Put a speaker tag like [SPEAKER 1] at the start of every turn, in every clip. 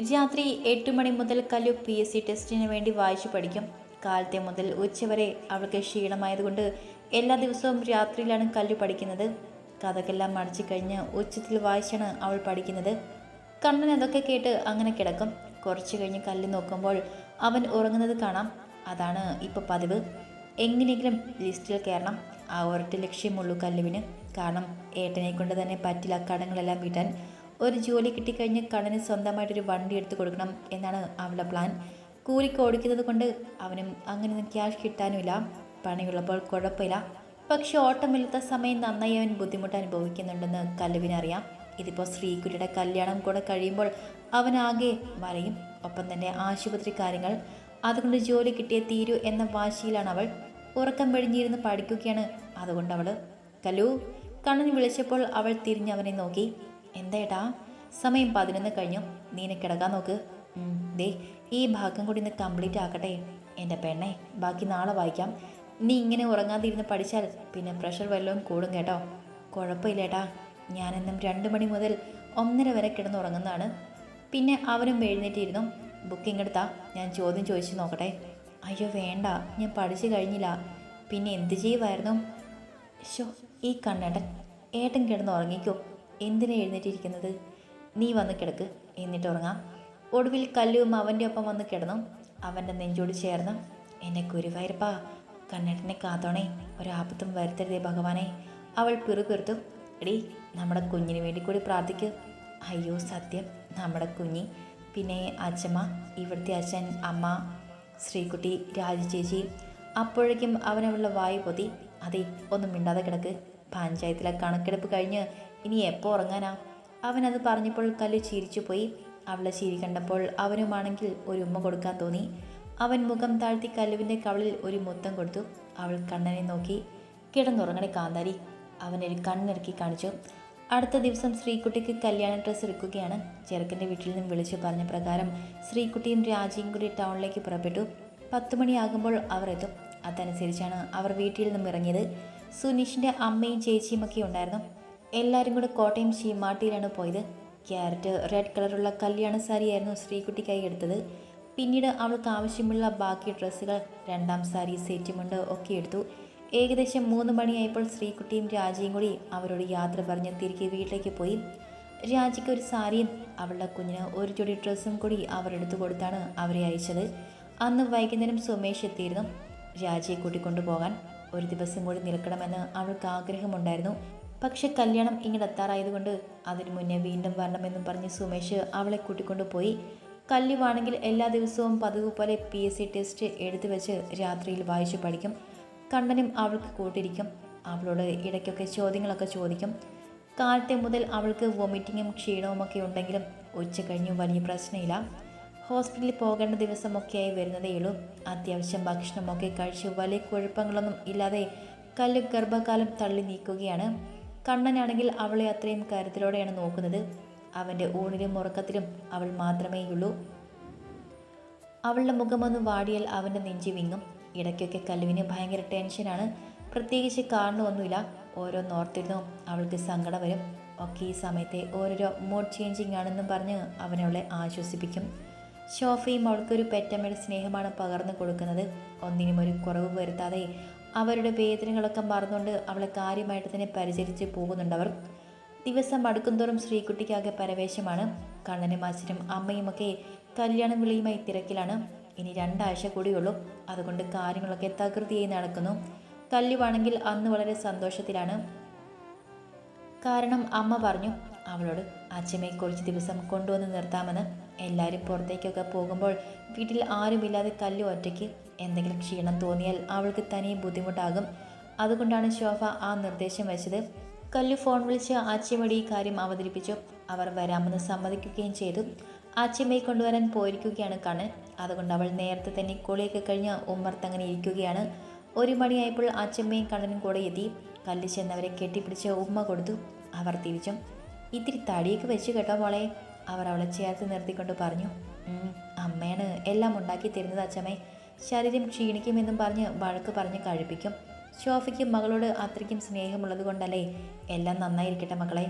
[SPEAKER 1] രാത്രി 8 മണി മുതൽ കല്ലു PSC ടെസ്റ്റിന് വേണ്ടി വായിച്ചു പഠിക്കും. കാലത്തെ മുതൽ ഉച്ചവരെ അവൾക്ക് ക്ഷീണമായതുകൊണ്ട് എല്ലാ ദിവസവും രാത്രിയിലാണ് കല്ലു പഠിക്കുന്നത്. കഥക്കെല്ലാം മടിച്ചു കഴിഞ്ഞ് ഉച്ചത്തിൽ വായിച്ചാണ് അവൾ പഠിക്കുന്നത്. കണ്ണൻ അതൊക്കെ കേട്ട് അങ്ങനെ കിടക്കും. കുറച്ചു കഴിഞ്ഞ് കല്ല് നോക്കുമ്പോൾ അവൻ ഉറങ്ങുന്നത് കാണാം. അതാണ് ഇപ്പോൾ പതിവ്. എങ്ങനെയെങ്കിലും ലിസ്റ്റിൽ കയറണം, ആ ഒരൊറ്റ ലക്ഷ്യമുള്ളൂ കല്ലുവിന്. കാരണം ഏട്ടനെ കൊണ്ട് തന്നെ പറ്റില്ല കടങ്ങളെല്ലാം വീട്ടാൻ. ഒരു ജോലി കിട്ടിക്കഴിഞ്ഞ് കണ്ണന് സ്വന്തമായിട്ടൊരു വണ്ടി എടുത്തു കൊടുക്കണം എന്നാണ് അവളുടെ പ്ലാൻ. കൂലിക്ക് ഓടിക്കുന്നത് കൊണ്ട് അവനും അങ്ങനെയൊന്നും ക്യാഷ് കിട്ടാനുമില്ല. പണിയുള്ളപ്പോൾ കുഴപ്പമില്ല. പക്ഷെ ഓട്ടമില്ലാത്ത സമയം നന്നായി അവൻ ബുദ്ധിമുട്ട് അനുഭവിക്കുന്നുണ്ടെന്ന് കല്ലുവിനറിയാം. ഇതിപ്പോൾ ശ്രീകുട്ടിയുടെ കല്യാണം കൂടെ കഴിയുമ്പോൾ അവനാകെ വലയും. ഒപ്പം തന്നെ ആശുപത്രി കാര്യങ്ങൾ. അതുകൊണ്ട് ജോലി കിട്ടിയേ തീരൂ എന്ന വാശിയിലാണ് അവൾ. ഉറക്കം വെടിഞ്ഞിരുന്ന് പഠിക്കുകയാണ്. അതുകൊണ്ട് അവൾ കല്ലു കണ്ണൻ വിളിച്ചപ്പോൾ അവൾ തിരിഞ്ഞവനെ നോക്കി. എന്തേട്ടാ? സമയം 11 കഴിഞ്ഞു. നീനെ കിടക്കാൻ നോക്ക്. ദേ ഈ ഭാഗം കൂടി ഇന്ന് കംപ്ലീറ്റ് ആക്കട്ടെ എൻ്റെ പെണ്ണെ. ബാക്കി നാളെ വായിക്കാം. നീ ഇങ്ങനെ ഉറങ്ങാതിരുന്ന് പഠിച്ചാൽ പിന്നെ പ്രഷർ വല്ലതും കൂടും കേട്ടോ. കുഴപ്പമില്ലേട്ടാ, ഞാനെന്നും 2 മണി മുതൽ 1:30 വരെ കിടന്നുറങ്ങുന്നതാണ്. പിന്നെ അവനും എഴുന്നേറ്റിരുന്നു. ബുക്കിംഗ് എടുത്താ ഞാൻ ചോദ്യം ചോദിച്ചു നോക്കട്ടെ? അയ്യോ വേണ്ട, ഞാൻ പഠിച്ചു കഴിഞ്ഞില്ല. പിന്നെ എന്ത് ചെയ്യുമായിരുന്നു? ഷോ ഈ കണ്ണേട്ടൻ. ഏട്ടൻ കിടന്ന് ഉറങ്ങിക്കോ. എന്തിനാ എഴുന്നേറ്റിരിക്കുന്നത്? നീ വന്ന് കിടക്ക്, എന്നിട്ട് ഉറങ്ങാം. ഒടുവിൽ കല്ലുവും അവൻ്റെ ഒപ്പം വന്ന് കിടന്നു. അവൻ്റെ നെഞ്ചോട് ചേർന്ന് എന്നെ ഗുരുവായൂരപ്പാ, കണ്ണേട്ടനെ കാത്തോണേ, ഒരാപത്തും വരുത്തരുതേ ഭഗവാനെ. അവൾ പിറുപിറുത്തു. എടീ, നമ്മുടെ കുഞ്ഞിന് വേണ്ടി കൂടി പ്രാർത്ഥിക്കൂ. അയ്യോ സത്യം, നമ്മുടെ കുഞ്ഞി. പിന്നെ അച്ഛമ്മ, ഇവിടുത്തെ അച്ഛൻ, അമ്മ, ശ്രീകുട്ടി, രാജി ചേച്ചി. അപ്പോഴേക്കും അവനവളുടെ വായു പൊതി. അതെ, ഒന്നും മിണ്ടാതെ കിടക്ക്. പഞ്ചായത്തിലെ കണക്കെടുപ്പ് കഴിഞ്ഞ് ഇനി എപ്പോൾ ഉറങ്ങാനാ? അവനത് പറഞ്ഞപ്പോൾ കല്ല് ചിരിച്ചുപോയി. അവളെ ചിരി കണ്ടപ്പോൾ അവനുമാണെങ്കിൽ ഒരു ഉമ്മ കൊടുക്കാൻ തോന്നി. അവൻ മുഖം താഴ്ത്തി കല്ലുവിൻ്റെ കവളിൽ ഒരു മുത്തം കൊടുത്തു. അവൾ കണ്ണനെ നോക്കി. കിടന്നുറങ്ങണേ കാന്താരി, അവനൊരു കണ്ണിറുക്കി കാണിച്ചു. അടുത്ത ദിവസം ശ്രീകുട്ടിക്ക് കല്യാണ ഡ്രസ്സ് എടുക്കുകയാണ്. ചെറുക്കൻ്റെ വീട്ടിൽ നിന്നും വിളിച്ചു പറഞ്ഞ പ്രകാരം ശ്രീകുട്ടിയും രാജിയും കൂടി ടൗണിലേക്ക് പുറപ്പെട്ടു. 10 മണിയാകുമ്പോൾ അവർ എത്തും. അതനുസരിച്ചാണ് അവർ വീട്ടിൽ നിന്നും ഇറങ്ങിയത്. സുനീഷിൻ്റെ അമ്മയും ചേച്ചിയും ഒക്കെ ഉണ്ടായിരുന്നു. എല്ലാവരും കൂടെ കോട്ടയം ചീമാട്ടിയിലാണ് പോയത്. ക്യാരറ്റ് റെഡ് കളറുള്ള കല്യാണ സാരിയായിരുന്നു ശ്രീകുട്ടിക്കായി എടുത്തത്. പിന്നീട് അവൾക്ക് ആവശ്യമുള്ള ബാക്കി ഡ്രസ്സുകൾ, 2ാം സാരി, സെറ്റുമുണ്ട് ഒക്കെ എടുത്തു. ഏകദേശം 3 മണിയായപ്പോൾ ശ്രീകുട്ടിയും രാജിയും കൂടി അവരോട് യാത്ര പറഞ്ഞ് തിരികെ വീട്ടിലേക്ക് പോയി. രാജിക്ക് ഒരു സാരിയും അവളുടെ കുഞ്ഞിന് ഒരു ജോഡി ഡ്രസ്സും കൂടി അവർ എടുത്തു കൊടുത്താണ് അവരെ അയച്ചത്. അന്ന് വൈകുന്നേരം സുമേഷ് എത്തിയിരുന്നു രാജിയെ കൂട്ടിക്കൊണ്ടുപോകാൻ. ഒരു ദിവസം കൂടി നിൽക്കണമെന്ന് അവൾക്ക് ആഗ്രഹമുണ്ടായിരുന്നു. പക്ഷെ കല്യാണം ഇങ്ങോട്ടെത്താറായതുകൊണ്ട് അതിനു മുന്നേ വീണ്ടും വരണമെന്നും പറഞ്ഞ് സുമേഷ് അവളെ കൂട്ടിക്കൊണ്ടുപോയി. കല്ലുവാണെങ്കിൽ എല്ലാ ദിവസവും പതിവ് പോലെ PSC ടെസ്റ്റ് എടുത്തു വെച്ച് രാത്രിയിൽ വായിച്ചു പഠിക്കും. കണ്ണനും അവൾക്ക് കൂട്ടിരിക്കും. അവളോട് ഇടയ്ക്കൊക്കെ ചോദ്യങ്ങളൊക്കെ ചോദിക്കും. കാലത്തെ മുതൽ അവൾക്ക് വൊമിറ്റിങ്ങും ക്ഷീണവും ഒക്കെ ഉണ്ടെങ്കിലും ഉച്ച കഴിഞ്ഞു വലിയ പ്രശ്നമില്ല. ഹോസ്പിറ്റലിൽ പോകേണ്ട ദിവസമൊക്കെയായി വരുന്നതേയുള്ളൂ. അത്യാവശ്യം ഭക്ഷണമൊക്കെ കഴിച്ച് വലിയ കുഴപ്പങ്ങളൊന്നും ഇല്ലാതെ കല്ല് ഗർഭകാലം തള്ളി നീക്കുകയാണ്. കണ്ണനാണെങ്കിൽ അവളെ അത്രയും കരുതലോടെയാണ് നോക്കുന്നത്. അവൻ്റെ ഊണിലും ഉറക്കത്തിലും അവൾ മാത്രമേയുള്ളൂ. അവളുടെ മുഖമൊന്ന് വാടിയാൽ അവൻ്റെ നെഞ്ചി വിങ്ങും. ഇടയ്ക്കൊക്കെ കല്ലുവിന് ഭയങ്കര ടെൻഷനാണ്. പ്രത്യേകിച്ച് കാരണമൊന്നുമില്ല. ഓരോന്നോർത്തിരുന്നു അവൾക്ക് സങ്കടം വരും. ഒക്കെ ഈ സമയത്തെ ഓരോരോ മൂഡ് ചേഞ്ചിങ് ആണെന്നും പറഞ്ഞ് അവനവളെ ആശ്വസിപ്പിക്കും. ഷോഫയും അവൾക്കൊരു പെറ്റമ്മയുടെ സ്നേഹമാണ് പകർന്നു കൊടുക്കുന്നത്. ഒന്നിനും ഒരു കുറവ് വരുത്താതെ അവരുടെ വേദനകളൊക്കെ മറന്നുകൊണ്ട് അവളെ കാര്യമായിട്ട് തന്നെ പരിചരിച്ച് പോകുന്നുണ്ടവർ. ദിവസം അടുക്കുംതോറും ശ്രീകുട്ടിക്കാകെ പരവേശമാണ്. കണ്ണനും അച്ഛനും അമ്മയുമൊക്കെ കല്യാണം വിളിയുമായി തിരക്കിലാണ്. ഇനി 2 ആഴ്ച കൂടിയുള്ളൂ. അതുകൊണ്ട് കാര്യങ്ങളൊക്കെ തകൃതിയായി നടക്കുന്നു. കല്ലുവാണെങ്കിൽ അന്ന് വളരെ സന്തോഷത്തിലാണ്. കാരണം അമ്മ പറഞ്ഞു അവളോട് അച്ഛമ്മയെ കുറച്ച് ദിവസം കൊണ്ടുവന്ന് നിർത്താമെന്ന്. എല്ലാവരും പുറത്തേക്കൊക്കെ പോകുമ്പോൾ വീട്ടിൽ ആരുമില്ലാതെ കല്ലു ഒറ്റയ്ക്ക്. എന്തെങ്കിലും ക്ഷീണം തോന്നിയാൽ അവൾക്ക് തനിയെ ബുദ്ധിമുട്ടാകും. അതുകൊണ്ടാണ് ശോഭ ആ നിർദ്ദേശം വെച്ചത്. കല്ലു ഫോൺ വിളിച്ച് അച്ഛമ്മയുടെ ഈ കാര്യം അവതരിപ്പിച്ചു. അവർ വരാമെന്ന് സമ്മതിക്കുകയും ചെയ്തു. അച്ഛമ്മയെ കൊണ്ടുവരാൻ പോയിരിക്കുകയാണ് കണ്ണൻ. അതുകൊണ്ട് അവൾ നേരത്തെ തന്നെ കുളിയൊക്കെ കഴിഞ്ഞ് ഉമ്മർത്തങ്ങനെ ഇരിക്കുകയാണ്. 1 മണിയായപ്പോൾ അച്ഛമ്മയും കണ്ണനും കൂടെ എത്തി. കല്ല് ചെന്നവരെ കെട്ടിപ്പിടിച്ച് ഉമ്മ കൊടുത്തു. അവർ തിരിച്ചും. ഇത്തിരി തടിയൊക്കെ വെച്ച് കേട്ടോ മോളെ, അവർ അവളെ ചേർത്ത് നിർത്തിക്കൊണ്ട് പറഞ്ഞു. അമ്മയാണ് എല്ലാം ഉണ്ടാക്കി തരുന്നത് അച്ഛമ്മേ. ശരീരം ക്ഷീണിക്കുമെന്നും പറഞ്ഞ് വഴക്ക് പറഞ്ഞ് കഴിപ്പിക്കും. ശോഭയ്ക്ക് മകളോട് അത്രയ്ക്കും സ്നേഹമുള്ളത് കൊണ്ടല്ലേ. എല്ലാം നന്നായിരിക്കട്ടെ മക്കളെ.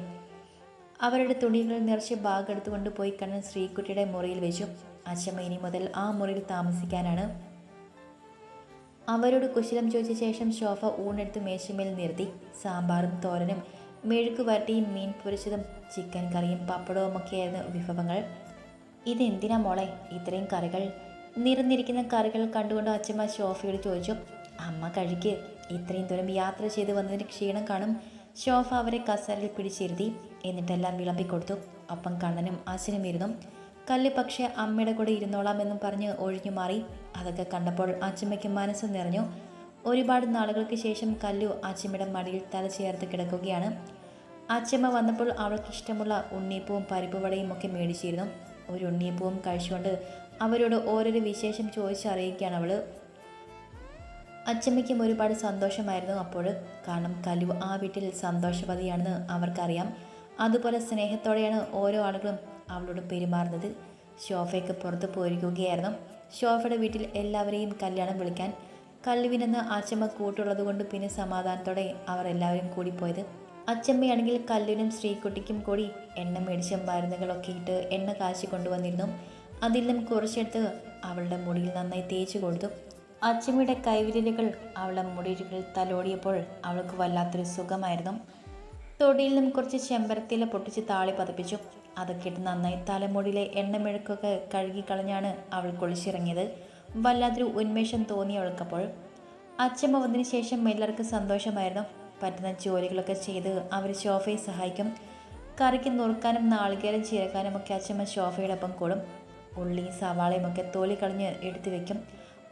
[SPEAKER 1] അവരുടെ തുണികൾ നിറച്ച് ബാഗ് എടുത്തുകൊണ്ട് പോയി കണ്ണൻ ശ്രീകുട്ടിയുടെ മുറിയിൽ വെച്ചു. അച്ഛമ്മ ഇനി മുതൽ ആ മുറിയിൽ താമസിക്കാനാണ്. അവരോട് കുശലം ചോദിച്ച ശേഷം സോഫ ഊണെടുത്ത് മേശമേൽ നിർത്തി. സാമ്പാറും തോരനും മെഴുക്ക് വരട്ടിയും മീൻ പൊരിച്ചതും ചിക്കൻ കറിയും പപ്പടവും ഒക്കെയായിരുന്നു വിഭവങ്ങൾ. ഇതെന്തിനാ മോളെ ഇത്രയും കറികൾ? നിറഞ്ഞിരിക്കുന്ന കറികൾ കണ്ടുകൊണ്ട് അച്ഛമ്മ സോഫയോട് ചോദിച്ചു. അമ്മ കഴിക്ക്, ഇത്രയും ദൂരം യാത്ര ചെയ്ത് വന്നതിന് ക്ഷീണം കാണും. സോഫ അവരെ കസേരയിൽ പിടിച്ചിരുത്തി. എന്നിട്ടെല്ലാം വിളമ്പിക്കൊടുത്തു. ഒപ്പം കണ്ണനും അച്ഛനും ഇരുന്നു. കല്ല് പക്ഷേ അമ്മയുടെ കൂടെ ഇരുന്നോളാമെന്നും പറഞ്ഞ് ഒഴിഞ്ഞു മാറി. അതൊക്കെ കണ്ടപ്പോൾ അച്ഛമ്മയ്ക്ക് മനസ്സ് നിറഞ്ഞു. ഒരുപാട് നാളുകൾക്ക് ശേഷം കല്ലു അച്ഛമ്മയുടെ മടിയിൽ തല ചേർത്ത് കിടക്കുകയാണ്. അച്ഛമ്മ വന്നപ്പോൾ അവൾക്ക് ഇഷ്ടമുള്ള ഉണ്ണിയപ്പവും പരിപ്പുവടയും ഒക്കെ മേടിച്ചിരുന്നു. ഒരു ഉണ്ണിയപ്പവും കഴിച്ചുകൊണ്ട് അവരോട് ഓരോരോ വിശേഷം ചോദിച്ചറിയിക്കുകയാണ് അവൾ. അച്ഛമ്മയ്ക്കും ഒരുപാട് സന്തോഷമായിരുന്നു അപ്പോൾ. കാരണം കല്ലു ആ വീട്ടിൽ സന്തോഷവതിയാണെന്ന് അവർക്കറിയാം. അതുപോലെ സ്നേഹത്തോടെയാണ് ഓരോ ആളുകളും അവളോട് പെരുമാറുന്നത്. ഷോഫയ്ക്ക് പുറത്ത് പോയിരിക്കുകയായിരുന്നു. ഷോഫയുടെ വീട്ടിൽ എല്ലാവരെയും കല്യാണം വിളിക്കാൻ കല്ലുവിനെന്ന് അച്ഛമ്മ കൂട്ടുള്ളത് കൊണ്ട് പിന്നെ സമാധാനത്തോടെ അവർ എല്ലാവരും കൂടി പോയത്. അച്ഛമ്മയാണെങ്കിൽ കല്ലുവിനും ശ്രീകുട്ടിക്കും കൂടി എണ്ണ മേടിച്ച മരുന്നുകളൊക്കെ ഇട്ട് എണ്ണ കാശി കൊണ്ടുവന്നിരുന്നു. അതിൽ നിന്നും കുറച്ചെടുത്ത് അവളുടെ മുടിയിൽ നന്നായി തേച്ച് കൊടുത്തു. അച്ഛമ്മയുടെ കൈവിരലുകൾ അവളുടെ മുടിയിൽ തലോടിയപ്പോൾ അവൾക്ക് വല്ലാത്തൊരു സുഖമായിരുന്നു. തൊടിയിൽ നിന്നും കുറച്ച് ചെമ്പരത്തിയില പൊട്ടിച്ച് താളി പതിപ്പിച്ചു. അതൊക്കെ ഇട്ട് നന്നായി തലമുടിയിലെ എണ്ണമെഴുക്കൊക്കെ കഴുകിക്കളഞ്ഞാണ് അവൾ കുളിച്ചിറങ്ങിയത്. വല്ലാത്തൊരു ഉന്മേഷം തോന്നി അവൾക്കപ്പോൾ. അച്ഛമ്മ വന്നതിന് ശേഷം എല്ലാവർക്കും സന്തോഷമായിരുന്നു. പറ്റുന്ന ജോലികളൊക്കെ ചെയ്ത് അവർ ഷോഫയെ സഹായിക്കും. കറിക്ക് നുറുക്കാനും നാളികേരം ചീരക്കാനും ഒക്കെ അച്ഛമ്മ ഷോഫയുടെ ഒപ്പം കൂടും. ഉള്ളിയും സവാളയും ഒക്കെ തോലി കളഞ്ഞ് എടുത്തു വെക്കും.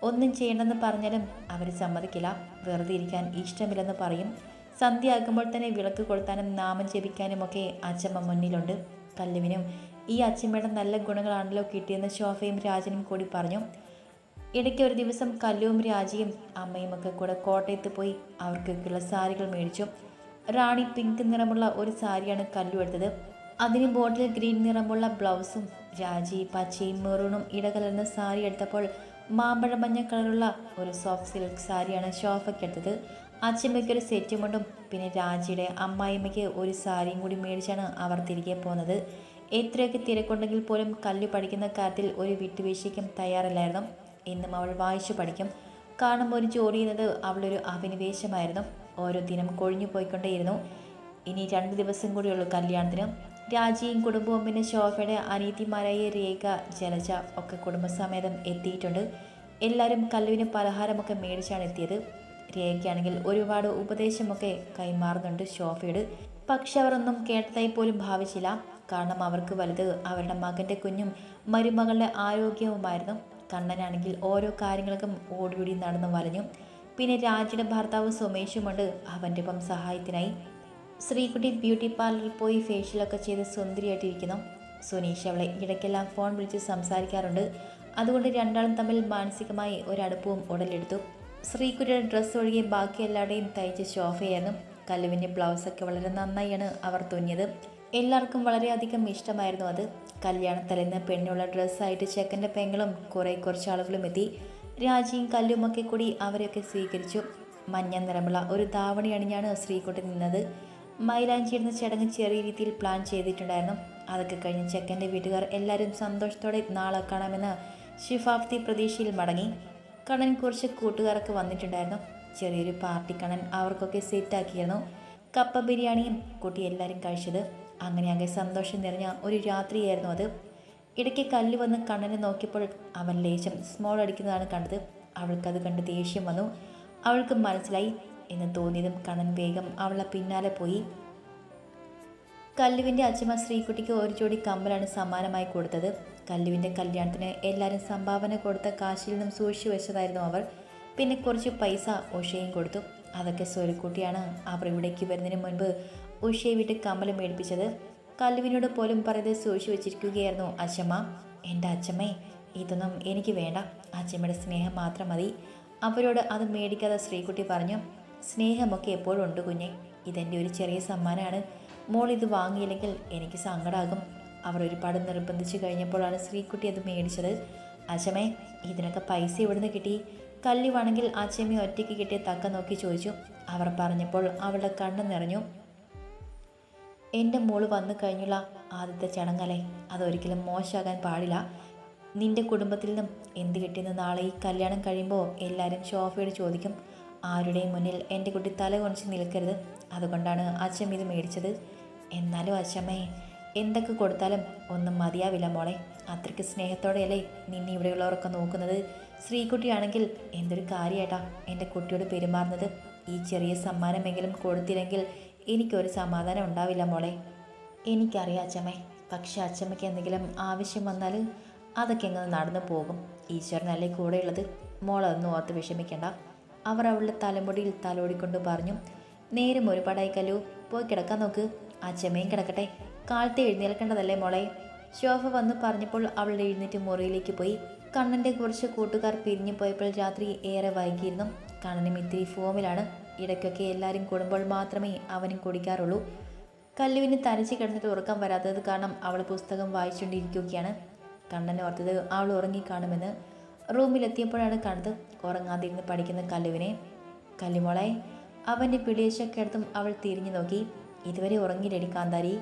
[SPEAKER 1] ഒന്നും ചെയ്യണമെന്ന് പറഞ്ഞാലും അവർ സമ്മതിക്കില്ല. വെറുതെ ഇരിക്കാൻ ഇഷ്ടമില്ലെന്ന് പറയും. സന്ധ്യയാകുമ്പോൾ തന്നെ വിളക്ക് കൊളുത്താനും നാമം ജപിക്കാനുമൊക്കെ അച്ഛമ്മ മുന്നിലുണ്ട്. കല്ലുവിനും ഈ അച്ഛമ്മയുടെ നല്ല ഗുണങ്ങളാണല്ലോ കിട്ടിയെന്ന് ഷോഫയും രാജനും കൂടി പറഞ്ഞു. ഇടയ്ക്ക് ഒരു ദിവസം കല്ലുവും രാജിയും അമ്മയും ഒക്കെ കൂടെ കോട്ടയത്ത് പോയി അവർക്കൊക്കെയുള്ള സാരികൾ മേടിച്ചു. റാണി പിങ്ക് നിറമുള്ള ഒരു സാരിയാണ് കല്ലു എടുത്തത്. അതിന് ബോട്ടിൽ ഗ്രീൻ നിറമുള്ള ബ്ലൗസും രാജി പച്ചയും മെറൂണും ഇടകലർന്ന സാരി എടുത്തപ്പോൾ മാമ്പഴ മഞ്ഞ കളറുള്ള ഒരു സോഫ്റ്റ് സിൽക്ക് സാരിയാണ് ഷോഫയ്ക്ക് എടുത്തത്. അച്ഛമ്മയ്ക്കൊരു സെറ്റും കൊണ്ടും പിന്നെ രാജിയുടെ അമ്മായിമ്മയ്ക്ക് ഒരു സാരിയും കൂടി മേടിച്ചാണ് അവർ തിരികെ പോകുന്നത്. എത്രയൊക്കെ തിരക്കുണ്ടെങ്കിൽ പോലും കല്ലു പഠിക്കുന്ന കാര്യത്തിൽ ഒരു വിട്ടുവീഴ്ചയ്ക്കും തയ്യാറല്ലായിരുന്നു. ഇന്നും അവൾ വായിച്ചു പഠിക്കും. കാരണം ഒരു ജോലി ചെയ്യുന്നത് അവളൊരു അഭിനിവേശമായിരുന്നു. ഓരോ ദിനം കൊഴിഞ്ഞു പോയിക്കൊണ്ടേയിരുന്നു. ഇനി 2 ദിവസം കൂടിയുള്ളൂ കല്യാണത്തിന്. രാജിയും കുടുംബവും പിന്നെ ഷോഫയുടെ അനീതിമാരായ രേഖ ജലജ ഒക്കെ കുടുംബസമേതം എത്തിയിട്ടുണ്ട്. എല്ലാവരും കല്ലുവിന് പലഹാരമൊക്കെ മേടിച്ചാണ് എത്തിയത്. രേഖയാണെങ്കിൽ ഒരുപാട് ഉപദേശമൊക്കെ കൈമാറുന്നുണ്ട് ഷോഫയോട്. പക്ഷെ അവർ ഒന്നും കേട്ടതായി പോലും ഭാവിച്ചില്ല. കാരണം അവർക്ക് വലുത് അവരുടെ മകൻ്റെ കുഞ്ഞും മരുമകളുടെ ആരോഗ്യവുമായിരുന്നു. കണ്ണനാണെങ്കിൽ ഓരോ കാര്യങ്ങൾക്കും ഓടിയോടി നടന്നു വലഞ്ഞു. പിന്നെ രാജിയുടെ ഭർത്താവ് സുമേഷുമുണ്ട് അവൻ്റെ ഒപ്പം സഹായത്തിനായി. ശ്രീകുട്ടി ബ്യൂട്ടി പാർലറിൽ പോയി ഫേഷ്യലൊക്കെ ചെയ്ത് സുന്ദരിയായിട്ടിരിക്കുന്നു. സുനീഷ് അവളെ ഇടയ്ക്കെല്ലാം ഫോൺ വിളിച്ച് സംസാരിക്കാറുണ്ട്. അതുകൊണ്ട് രണ്ടാളും തമ്മിൽ മാനസികമായി ഒരടുപ്പവും ഉടലെടുത്തു. ശ്രീകുട്ടിയുടെ ഡ്രസ്സ് ഒഴികെ ബാക്കി എല്ലാവരുടെയും തയ്ച്ച് ഷോഫയായിരുന്നു. കല്ലുവിൻ്റെ ബ്ലൗസൊക്കെ വളരെ നന്നായാണ് അവർ തുന്നിയത്. എല്ലാവർക്കും വളരെയധികം ഇഷ്ടമായിരുന്നു അത്. കല്യാണത്തലേന്ന് പെണ്ണുള്ള ഡ്രസ്സായിട്ട് ചെക്കൻ്റെ പെങ്ങളും കുറച്ച് ആളുകളും എത്തി. രാജിയും കല്ലുമൊക്കെ കൂടി അവരെയൊക്കെ സ്വീകരിച്ചു. മഞ്ഞ നിറമുള്ള ഒരു ധാവണി അണിഞ്ഞാണ് ശ്രീകുട്ടി നിന്നത്. മൈലാഞ്ചിടുന്ന ചടങ്ങ് ചെറിയ രീതിയിൽ പ്ലാൻ ചെയ്തിട്ടുണ്ടായിരുന്നു. അതൊക്കെ കഴിഞ്ഞ് ചെക്കൻ്റെ വീട്ടുകാർ എല്ലാവരും സന്തോഷത്തോടെ നാളെ കാണാമെന്ന് ശിഫാഫ്തി പ്രതീക്ഷയിൽ മടങ്ങി. കണ്ണൻ കുറച്ച് കൂട്ടുകാരൊക്കെ വന്നിട്ടുണ്ടായിരുന്നു. ചെറിയൊരു പാർട്ടി കണ്ണൻ അവർക്കൊക്കെ സെറ്റാക്കിയിരുന്നു. കപ്പ ബിരിയാണിയും കൂട്ടി എല്ലാവരും കഴിച്ചത്. അങ്ങനെയാകെ സന്തോഷം നിറഞ്ഞ ഒരു രാത്രിയായിരുന്നു അത്. ഇടയ്ക്ക് കല്ല് വന്ന് കണ്ണനെ നോക്കിയപ്പോൾ അവൻ ലേശം സ്മോൾ അടിക്കുന്നതാണ് കണ്ടത്. അവൾക്കത് കണ്ട് ദേഷ്യം വന്നു. അവൾക്ക് മനസ്സിലായി എന്ന് തോന്നിയതും കണ്ണൻ വേഗം അവളെ പിന്നാലെ പോയി. കല്ലുവിൻ്റെ അച്ഛമ്മ ശ്രീകുട്ടിക്ക് ഒരു ജോഡി കമ്മലാണ് സമ്മാനമായി കൊടുത്തത്. കല്ലുവിൻ്റെ കല്യാണത്തിന് എല്ലാവരും സംഭാവന കൊടുത്ത കാശിൽ നിന്നും സൂക്ഷിച്ചു വെച്ചതായിരുന്നു അവർ. പിന്നെ കുറച്ച് പൈസ ഉഷയും കൊടുത്തു. അതൊക്കെ സ്വരുക്കൂട്ടിയാണ് അവർ ഇവിടേക്ക് വരുന്നതിന് മുൻപ് ഉഷയെ വിട്ട് കമ്മൽ മേടിപ്പിച്ചത്. കല്ലുവിനോട് പോലും പറയാതെ സൂക്ഷിച്ചു വെച്ചിരിക്കുകയായിരുന്നു അച്ഛമ്മ. എൻ്റെ അച്ഛമ്മേ, ഇതൊന്നും എനിക്ക് വേണ്ട, അച്ഛമ്മയുടെ സ്നേഹം മാത്രം മതി. അവരോട് അത് മേടിക്കാതെ ശ്രീകുട്ടി പറഞ്ഞു. സ്നേഹമൊക്കെ എപ്പോഴും ഉണ്ട് കുഞ്ഞെ, ഇതെൻ്റെ ഒരു ചെറിയ സമ്മാനമാണ്. മോൾ ഇത് വാങ്ങിയില്ലെങ്കിൽ എനിക്ക് സങ്കടമാകും. അവർ ഒരുപാട് നിർബന്ധിച്ചു കഴിഞ്ഞപ്പോഴാണ് ശ്രീകുട്ടി അത് മേടിച്ചത്. അച്ഛമ്മേ, ഇതിനൊക്കെ പൈസ എവിടുന്ന് കിട്ടി? കല്ലുവാണെങ്കിൽ അച്ഛമ്മയെ ഒറ്റയ്ക്ക് കിട്ടിയ തക്ക നോക്കി ചോദിച്ചു. അവർ പറഞ്ഞപ്പോൾ അവളുടെ കണ്ണ് നിറഞ്ഞു. എൻ്റെ മോള് വന്നു കഴിഞ്ഞുള്ള ആദ്യത്തെ ചടങ്ങല്ലേ, അതൊരിക്കലും മോശമാകാൻ പാടില്ല. നിന്റെ കുടുംബത്തിൽ നിന്നും എന്ത് കിട്ടിയെന്ന് നാളെ ഈ കല്യാണം കഴിയുമ്പോൾ എല്ലാവരും ശോഭയോട് ചോദിക്കും. ആരുടെയും മുന്നിൽ എൻ്റെ കുട്ടി തല കൊണിച്ച് നിൽക്കരുത്. അതുകൊണ്ടാണ് അച്ഛൻ ഇത് മേടിച്ചത്. എന്നാലും അച്ഛമ്മേ, എന്തൊക്കെ കൊടുത്താലും ഒന്നും മതിയാവില്ല മോളെ. അത്രയ്ക്ക് സ്നേഹത്തോടെയല്ലേ നിന്നെ ഇവിടെയുള്ളവരൊക്കെ നോക്കുന്നത്. ശ്രീകുട്ടിയാണെങ്കിൽ എന്തൊരു കാര്യമായിട്ടാ എൻ്റെ കുട്ടിയോട് പെരുമാറുന്നത്. ഈ ചെറിയ സമ്മാനമെങ്കിലും കൊടുത്തില്ലെങ്കിൽ എനിക്കൊരു സമാധാനം ഉണ്ടാവില്ല മോളെ. എനിക്കറിയാം അച്ഛമ്മേ, പക്ഷെ അച്ഛമ്മയ്ക്ക് എന്തെങ്കിലും ആവശ്യം വന്നാൽ അതൊക്കെ എങ്ങനെ നടന്നു പോകും. ഈശ്വരനല്ലേ കൂടെയുള്ളത്. മോളൊന്നും ഓർത്ത് വിഷമിക്കണ്ട. അവർ അവളുടെ തലമുടിയിൽ തലോടിക്കൊണ്ട് പറഞ്ഞു. നേരം ഒരുപാടായി കല്ലു, പോയി കിടക്കാൻ നോക്ക്. അച്ഛമ്മയും കിടക്കട്ടെ, കാലത്തെ എഴുന്നേൽക്കേണ്ടതല്ലേ മോളെ. ശോഭ വന്ന് പറഞ്ഞപ്പോൾ അവൾ എഴുന്നേറ്റ് മുറിയിലേക്ക് പോയി. കണ്ണൻ്റെ കുറച്ച് കൂട്ടുകാർ പിരിഞ്ഞു പോയപ്പോൾ രാത്രി ഏറെ വൈകിയിരുന്നു. കണ്ണനും ഇത്തിരി ഫോമിലാണ്. ഇടയ്ക്കൊക്കെ എല്ലാവരും കൂടുമ്പോൾ മാത്രമേ അവനും കുടിക്കാറുള്ളൂ. കല്ലുവിന് തനിച്ച് കിടന്നിട്ട് ഉറക്കം വരാത്തത് കാരണം അവൾ പുസ്തകം വായിച്ചുകൊണ്ടിരിക്കുകയാണ്. കണ്ണൻ ഓർത്തത് അവൾ ഉറങ്ങിക്കാണുമെന്ന്. റൂമിലെത്തിയപ്പോഴാണ് കണ്ടത് ഉറങ്ങാതിരുന്ന് പഠിക്കുന്ന കല്ലുവിനെ. കല്ലുമോളെ, അവൻ്റെ പിടിയശക്കെടുത്തും അവൾ തിരിഞ്ഞു നോക്കി. ഇതുവരെ ഉറങ്ങിയില്ലടി കാന്താരി.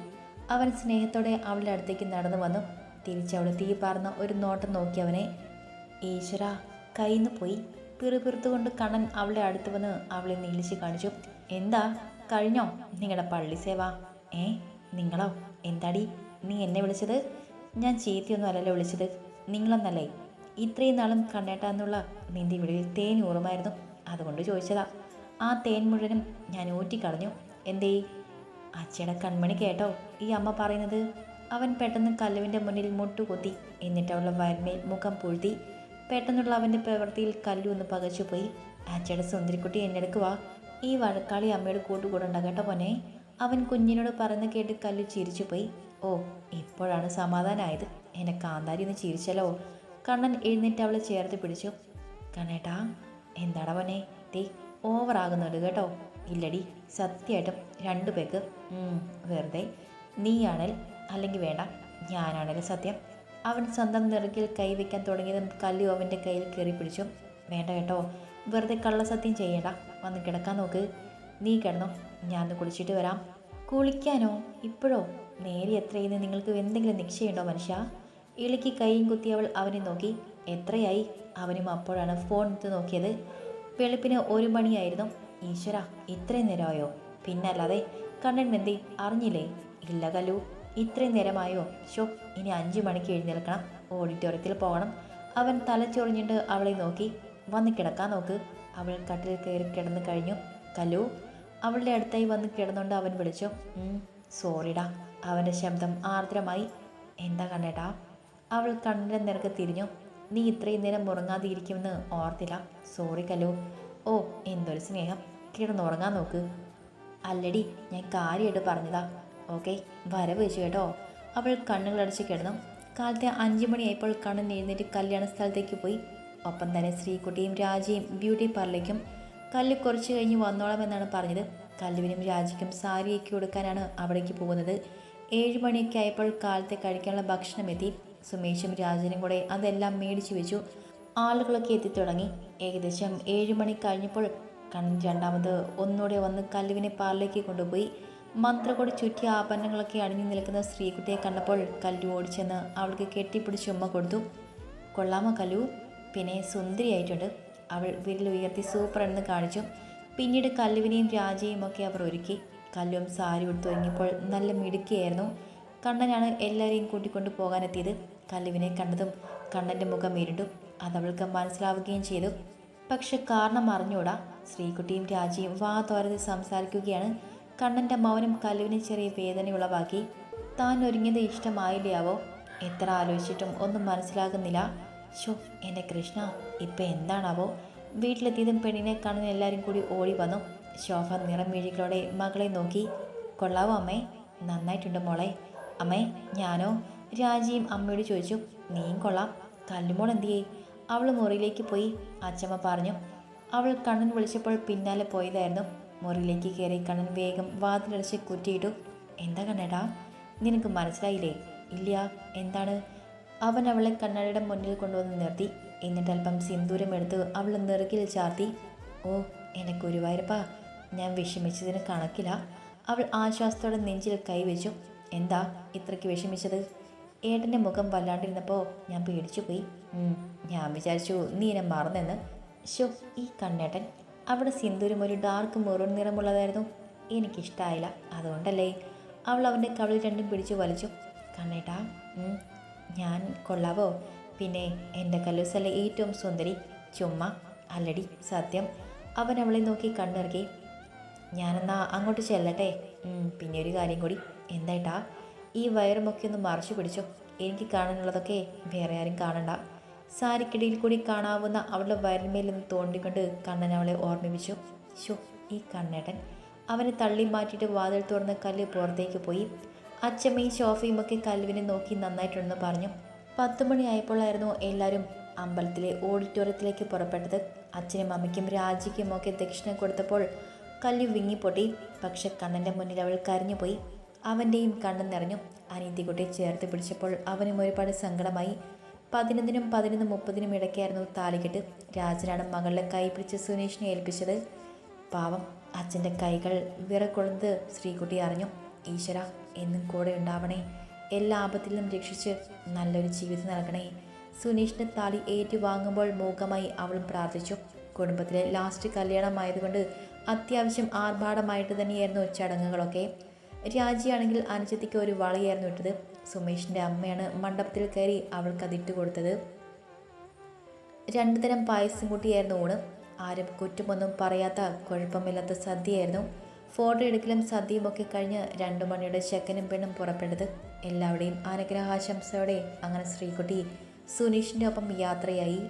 [SPEAKER 1] അവൻ സ്നേഹത്തോടെ അവളുടെ അടുത്തേക്ക് നടന്നു വന്നു. തിരിച്ചവൾ തീ പാർന്ന ഒരു നോട്ടം നോക്കി അവനെ. ഈശ്വര, കയ്യിന്ന് പോയി. പിറുപിറുത്തുകൊണ്ട് കണ്ണൻ അവളുടെ അടുത്ത് വന്ന് അവളെ നീലിച്ച് കാണിച്ചു. എന്താ കഴിഞ്ഞോ നിങ്ങളുടെ പള്ളി സേവ? നിങ്ങളോ? എന്താടി നീ എന്നെ വിളിച്ചത്? ഞാൻ ചീത്തയൊന്നും അല്ലല്ലോ വിളിച്ചത്. നിങ്ങളൊന്നല്ലേ. ഇത്രയും നാളും കണ്ണേട്ടാന്നുള്ള നിന്റെ വിളിയിൽ തേൻ ഊറുമായിരുന്നു. അതുകൊണ്ട് ചോദിച്ചതാ. ആ തേൻ മുഴുവനും ഞാൻ ഊറ്റിക്കളഞ്ഞു. എന്തേ? അച്ഛയുടെ കൺമണി കേട്ടോ ഈ അമ്മ പറയുന്നത്? അവൻ പെട്ടെന്ന് കല്ലുവിൻ്റെ മുന്നിൽ മുട്ടുകുത്തി. എന്നിട്ട് അവളുടെ വയറിന്മേൽ മുഖം പൂഴ്ത്തി. പെട്ടെന്നുള്ള അവൻ്റെ പ്രവൃത്തിയിൽ കല്ലു ഒന്ന് പകച്ചുപോയി. അച്ഛയുടെ സുന്ദരിക്കുട്ടി എന്നെടുക്കുവാ. ഈ വഴക്കാളി അമ്മയോട് കൂട്ടുകൂടണ്ട കേട്ടോ പൊന്നെ. അവൻ കുഞ്ഞിനോട് പറയുന്ന കേട്ട് കല്ലു ചിരിച്ചുപോയി. ഓ, ഇപ്പോഴാണ് സമാധാനമായത്. എന്നെ കാന്താരി ഒന്ന് ചിരിച്ചല്ലോ. കണ്ണൻ എഴുന്നേറ്റ് അവളെ ചേർത്ത് പിടിച്ചു. കണ്ണേട്ടാ, എന്താടാ പൊന്നെ? തീ ഓവറാകുന്നുണ്ട് കേട്ടോ. ഇല്ലടി, സത്യമായിട്ടും 2 പേർക്ക്. വെറുതെ. നീയാണേൽ അല്ലെങ്കിൽ വേണ്ട, ഞാനാണേൽ സത്യം. അവൻ സ്വന്തം നെറുകിൽ കൈവയ്ക്കാൻ തുടങ്ങിയതും കല്ലു അവൻ്റെ കയ്യിൽ കയറി പിടിച്ചു. വേണ്ട കേട്ടോ, വെറുതെ കള്ളസത്യം ചെയ്യണ്ട. വന്ന് കിടക്കാൻ നോക്ക്. നീ കിടന്നോ, ഞാൻ കുളിച്ചിട്ട് വരാം. കുളിക്കാനോ? ഇപ്പോഴോ? നേരെ എത്രയെന്ന് നിങ്ങൾക്ക് എന്തെങ്കിലും നിശ്ചയമുണ്ടോ മനുഷ്യ? ഇളക്കി കൈയും കുത്തി അവൾ അവനെ നോക്കി. എത്രയായി? അവനും അപ്പോഴാണ് ഫോൺ എടുത്ത് നോക്കിയത്. വെളുപ്പിന് 1 മണിയായിരുന്നു. ഈശ്വര, ഇത്രയും നേരമായോ? പിന്നല്ലാതെ. കണ്ണൻ എന്തി അറിഞ്ഞില്ലേ? ഇല്ല കല്ലു, ഇത്രയും നേരമായോ? ഇനി 5 മണിക്ക് എഴുന്നേൽക്കണം. ഓഡിറ്റോറിയത്തിൽ പോകണം. അവൻ തലച്ചൊറിഞ്ഞിട്ട് അവളെ നോക്കി. വന്ന് കിടക്കാൻ നോക്ക്. അവൾ കട്ടിൽ കയറി കിടന്നു കഴിഞ്ഞു. കല്ലു അവളുടെ അടുത്തായി വന്ന് കിടന്നുകൊണ്ട് അവൻ വിളിച്ചു. സോറിടാ. അവൻ്റെ ശബ്ദം ആർദ്രമായി. എന്താ കണ്ണേട്ടാ? അവൾ കണ്ണിൻ്റെ നിരക്ക് തിരിഞ്ഞു. നീ ഇത്രയും നേരം ഉറങ്ങാതെ ഇരിക്കുമെന്ന് ഓർത്തില്ല. സോറി കല്ലു. ഓ, എന്തൊരു സ്നേഹം. കിടന്നുറങ്ങാൻ നോക്ക്. അല്ലടി, ഞാൻ കാര്യമായിട്ട് പറഞ്ഞതാ. ഓക്കെ, വരവ് വെച്ചു കേട്ടോ. അവൾ കണ്ണുകളടച്ച് കിടന്നു. കാലത്തെ 5 മണിയായപ്പോൾ കണ്ണൻ എഴുന്നേറ്റ് കല്യാണ സ്ഥലത്തേക്ക് പോയി. ഒപ്പം തന്നെ ശ്രീകുട്ടിയും രാജയും ബ്യൂട്ടി പാർലറിലേക്കും. കല്ലു കുറച്ച് കഴിഞ്ഞ് വന്നോളാമെന്നാണ് പറഞ്ഞത്. കല്ലുവിനും രാജിക്കും സാരിയൊക്കെ കൊടുക്കാനാണ് അവിടേക്ക് പോകുന്നത്. 7 മണിയൊക്കെ ആയപ്പോൾ കാലത്തെ കഴിക്കാനുള്ള ഭക്ഷണം എത്തി. സുമേഷും രാജനും കൂടെ അതെല്ലാം മേടിച്ചു വെച്ചു. ആളുകളൊക്കെ എത്തിത്തുടങ്ങി. ഏകദേശം 7 മണി കഴിഞ്ഞപ്പോൾ കണ്ണൻ രണ്ടാമത് ഒന്നുകൂടെ വന്ന് കല്ലുവിനെ പാർലറിലേക്ക് കൊണ്ടുപോയി. മന്ത്രകൊടി ചുറ്റിയ ആഭരണങ്ങളൊക്കെ അണിഞ്ഞു നിൽക്കുന്ന ശ്രീകുട്ടിയെ കണ്ടപ്പോൾ കല്ലു ഓടിച്ചെന്ന് അവൾക്ക് കെട്ടിപ്പിടിച്ച് ഉമ്മ കൊടുത്തു. കൊള്ളാമോ കല്ലു? പിന്നെ സുന്ദരിയായിട്ടുണ്ട്. അവൾ വിരൽ ഉയർത്തി സൂപ്പർ എന്ന് കാണിച്ചു. പിന്നീട് കല്ലുവിനെയും രാജയും ഒക്കെ അവർ ഒരുക്കി. കല്ലുവും സാരി ഉടുത്ത് ഒരുങ്ങിയപ്പോൾ നല്ല മിടുക്കിയായിരുന്നു. കണ്ണനാണ് എല്ലാവരെയും കൂട്ടിക്കൊണ്ട് പോകാനെത്തിയത്. കല്ലുവിനെ കണ്ടതും കണ്ണൻ്റെ മുഖം ഇരുണ്ടു. അതവൾക്ക് മനസ്സിലാവുകയും ചെയ്തു. പക്ഷെ കാരണം അറിഞ്ഞൂടാ. ശ്രീകുട്ടിയും രാജയും വാ തോരത്ത് സംസാരിക്കുകയാണ്. കണ്ണൻ്റെ മൗനം കല്ലുവിന് ചെറിയ വേദനയുളവാക്കി. താൻ ഒരുങ്ങിയത് ഇഷ്ടമായില്ലയാവോ? എത്ര ആലോചിച്ചിട്ടും ഒന്നും മനസ്സിലാകുന്നില്ല. എൻ്റെ കൃഷ്ണ, ഇപ്പം എന്താണാവോ? വീട്ടിലെത്തിയതും പെണ്ണിനെ കാണാൻ എല്ലാവരും കൂടി ഓടി വന്നു. ശോഭ നിറം വീഴികളോടെ മകളെ നോക്കി. കൊള്ളാവോ അമ്മേ? നന്നായിട്ടുണ്ട് മോളെ. അമ്മേ, ഞാനോ? രാജിയും അമ്മയോട് ചോദിച്ചു. നീയും കൊള്ളാം. കല്ലുമോൾ എന്തിയേ? അവൾ മുറിയിലേക്ക് പോയി, അച്ചമ്മ പറഞ്ഞു. അവൾ കണ്ണൻ വിളിച്ചപ്പോൾ പിന്നാലെ പോയതായിരുന്നു. മുറിയിലേക്ക് കയറി കണ്ണൻ വേഗം വാതിലടച്ച് കുറ്റിയിട്ടു. എന്താ കണ്ണേട്ടാ? നിനക്ക് മനസ്സിലായില്ലേ? ഇല്ല. എന്താണ്? അവൻ അവളെ കണ്ണാടിയുടെ മുന്നിൽ കൊണ്ടുവന്ന് നിർത്തി. എന്നിട്ട് അല്പം സിന്ദൂരം എടുത്ത് അവൾ നെറുകിൽ ചാർത്തി. ഓ, എൻ്റെ ഗുരുവായൂരപ്പാ, ഞാൻ വിഷമിച്ചതിന് കണക്കില്ല. അവൾ ആശ്വാസത്തോടെ നെഞ്ചിൽ കൈവച്ചു. എന്താ ഇത്രയ്ക്ക് വിഷമിച്ചത്? ഏട്ടൻ്റെ മുഖം വല്ലാണ്ടിരുന്നപ്പോൾ ഞാൻ പേടിച്ചു പോയി. ഞാൻ വിചാരിച്ചു നീ എന്നെ മറന്നെന്ന്. ഷോ, ഈ കണ്ണേട്ടൻ. അവിടെ സിന്ദൂരം ഒരു ഡാർക്ക് മെറൂൺ നിറമുള്ളതായിരുന്നു. എനിക്കിഷ്ടമായില്ല. അതുകൊണ്ടല്ലേ. അവൾ അവൻ്റെ കവിളിൽ രണ്ടും പിടിച്ചു വലിച്ചു. കണ്ണേട്ടാ, ഞാൻ കൊള്ളാവോ? പിന്നെ എൻ്റെ കല്ലൂസല്ലേ ഏറ്റവും സുന്ദരി. ചുമ്മാ അല്ലടി, സത്യം. അവൻ അവളെ നോക്കി കണ്ണിറക്കി. ഞാനെന്നാ അങ്ങോട്ട് ചെല്ലട്ടെ. പിന്നെ ഒരു കാര്യം കൂടി. എന്തായിട്ടാ? ഈ വയറുമൊക്കെ ഒന്ന് മറച്ചു പിടിച്ചോ. എനിക്ക് കാണാനുള്ളതൊക്കെ വേറെ ആരും കാണണ്ട. സാരിക്കിടയിൽ കൂടി കാണാവുന്ന അവളുടെ വയറിന്മേൽ നിന്ന് തോണ്ടിക്കൊണ്ട് കണ്ണൻ അവളെ ഓർമ്മിപ്പിച്ചു. ഷോ, ഈ കണ്ണേട്ടൻ. അവനെ തള്ളി മാറ്റിയിട്ട് വാതിൽ തുറന്ന് കല്ല് പുറത്തേക്ക് പോയി. അച്ചമ്മയും ഷോഫയും ഒക്കെ കല്ലുവിനെ നോക്കി നന്നായിട്ടുണ്ടെന്ന് പറഞ്ഞു. 10 മണിയായപ്പോഴായിരുന്നു എല്ലാവരും അമ്പലത്തിലെ ഓഡിറ്റോറിയത്തിലേക്ക് പുറപ്പെട്ടത്. അച്ഛനും അമ്മയ്ക്കും രാജിക്കും ഒക്കെ ദക്ഷിണ കൊടുത്തപ്പോൾ കല്ലു വിങ്ങിപ്പൊട്ടി. പക്ഷെ കണ്ണൻ്റെ മുന്നിൽ അവൾ കരഞ്ഞുപോയി. അവൻ്റെയും കണ്ണ് നിറഞ്ഞു. അനീതിക്കുട്ടിയെ ചേർത്ത് പിടിച്ചപ്പോൾ അവനും ഒരുപാട് സങ്കടമായി. 11-നും 11:30 ഇടയ്ക്കായിരുന്നു താലികെട്ട്. രാജനാണ് മകളുടെ കൈ പിടിച്ച് സുനീഷിനെ ഏൽപ്പിച്ചത്. പാവം, അച്ഛൻ്റെ കൈകൾ വിറകൊള്ളുന്നത് ശ്രീകുട്ടി അറിഞ്ഞു. ഈശ്വര, എന്നും കൂടെ ഉണ്ടാവണേ. എല്ലാ ആപത്തിലും രക്ഷിച്ച് നല്ലൊരു ജീവിതം നൽകണേ. സുനീഷിൻ്റെ താലി ഏറ്റുവാങ്ങുമ്പോൾ മൂകമായി അവളും പ്രാർത്ഥിച്ചു. കുടുംബത്തിലെ ലാസ്റ്റ് കല്യാണമായതുകൊണ്ട് അത്യാവശ്യം ആർഭാടമായിട്ട് തന്നെയായിരുന്നു ചടങ്ങുകളൊക്കെ. രാജിയാണെങ്കിൽ അനുജത്തിക്ക് ഒരു വളയായിരുന്നു ഇട്ടത്. സുമേഷിൻ്റെ അമ്മയാണ് മണ്ഡപത്തിൽ കയറി അവൾക്കതിട്ട് കൊടുത്തത്. 2 തരം പായസം കൂട്ടിയായിരുന്നു ഊണ്. ആരും കുറ്റമൊന്നും പറയാത്ത കുഴപ്പമില്ലാത്ത സദ്യയായിരുന്നു. ഫോട്ടോ എടുക്കലും സദ്യയുമൊക്കെ കഴിഞ്ഞ് 2 മണിയുടെ ചെക്കനും പെണ്ണും പുറപ്പെട്ടത്. എല്ലാവരുടെയും അനുഗ്രഹാശംസയോടെ അങ്ങനെ ശ്രീകുട്ടി സുനീഷിൻ്റെ ഒപ്പം യാത്രയായി.